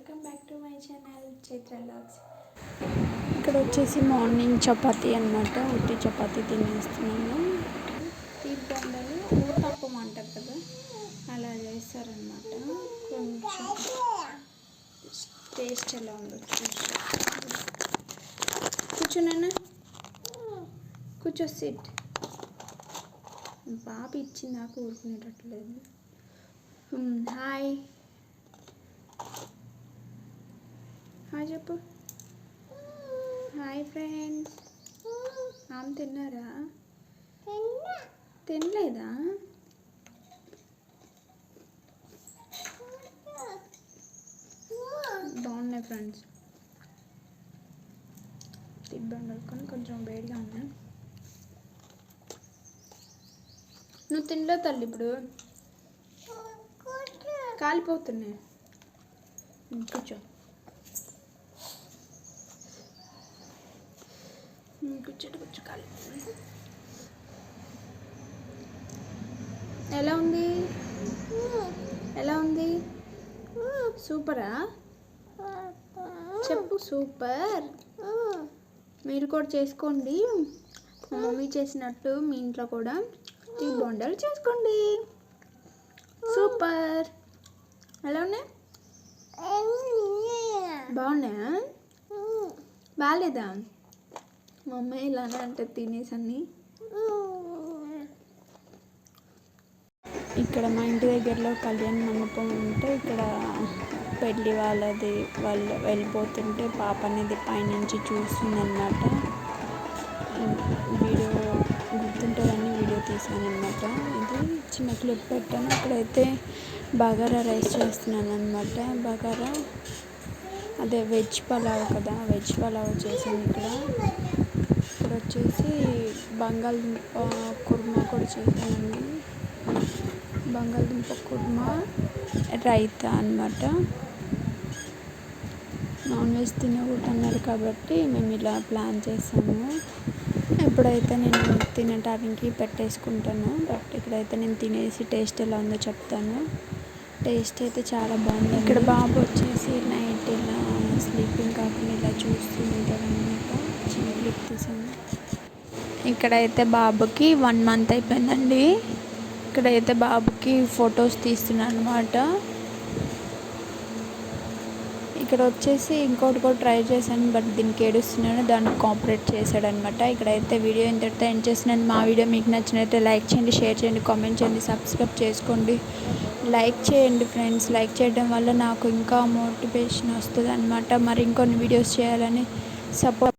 Welcome back to my channel Chaitra vlogs. ఇక్కడ వచ్చేసి morning chapati అన్నమాట. ఉట్టి చపాతీ తినేస్తున్నాను. తీపి బొండలు ఊతప్పం అంటారు కదా, అలా చేస్తారనమాట. కొంచెం టేస్ట్ ఎలా ఉందో కూర్చున్నాను. కూర్చో, సిట్. పాప ఇచ్చింది నాకు ఊరుకునేటట్లేదు. హాయ్ హాయ్ చెప్పు. Hi friends. తిన్నారా? తినలేదా? బాగున్నాయి ఫ్రెండ్స్. తిబ్బండి కానీ కొంచెం వేడిగా ఉన్నాయి. నువ్వు తినలే తల్లి, ఇప్పుడు కాలిపోతున్నాయి. కూర్చో కూర్చో కాలి. ఎలా ఉంది? ఎలా ఉంది? సూపరా? చెప్పు. సూపర్. మీరు కూడా చేసుకోండి, మా మమ్మీ చేసినట్టు మీ ఇంట్లో కూడా ఈ బొండాలు చేసుకోండి. సూపర్. ఎలా ఉన్నాయి? బాగున్నాయా? బాగాలేదా? మా అమ్మ ఇలానే అంటే తినేసన్ని. ఇక్కడ మా ఇంటి దగ్గరలో కళ్యాణ మండపం ఉంటే ఇక్కడ పెళ్ళి వాళ్ళు వెళ్ళిపోతుంటే పాప అనేది పైనుంచి చూస్తుందన్నమాట. వీడియో గుర్తుంటుందని వీడియో తీసాను అనమాట. ఇది చిన్న క్లిప్ పెట్టాను. ఇక్కడైతే బగారా రైస్ చేస్తున్నాను అనమాట. బగారా అదే వెజ్ పలావ్ కదా, వెజ్ పలావ్ చేశాను. ఇక్కడ వచ్చేసి బంగాళదుంప కుర్మా కూడా చేశానండి. బంగాళదుంప కుర్మా, రైతా అన్నమాట. నాన్ వెజ్ తినకూడదు అన్నారు కాబట్టి మేము ఇలా ప్లాన్ చేసాము. ఇప్పుడైతే నేను తినడానికి పెట్టేసుకుంటాను. బట్ ఇక్కడైతే నేను తినేసి టేస్ట్ ఎలా ఉందో చెప్తాను. టేస్ట్ అయితే చాలా బాగుంది. ఇక్కడ బాబు వచ్చేసి నైట్ ఇలా స్లీపింగ్ కాకుండా ఇలా చూస్తూ ఉంటాడు అనమాట. చిన్న క్లిప్ తీసాను. ఇక్కడైతే బాబుకి 1 month అయిపోయిందండి. ఇక్కడైతే బాబుకి ఫొటోస్ తీస్తున్నాను అనమాట. ఇక్కడ వచ్చేసి ఇంకోటి కూడా ట్రై చేశాను, బట్ దీనికి ఏడుస్తున్నాను, దాన్ని కోఆపరేట్ చేశాడనమాట. ఇక్కడైతే వీడియో ఇంతటితో ఎండ్ చేస్తున్నాను. మా వీడియో మీకు నచ్చినట్లయితే లైక్ చేయండి, షేర్ చేయండి, కామెంట్ చేయండి, సబ్స్క్రైబ్ చేసుకోండి. లైక్ చేయండి ఫ్రెండ్స్. లైక్ చేయడం వల్ల నాకు ఇంకా మోటివేషన్ వస్తుంది అనమాట. మరి ఇంకొన్ని వీడియోస్ చేయాలని సపోర్ట్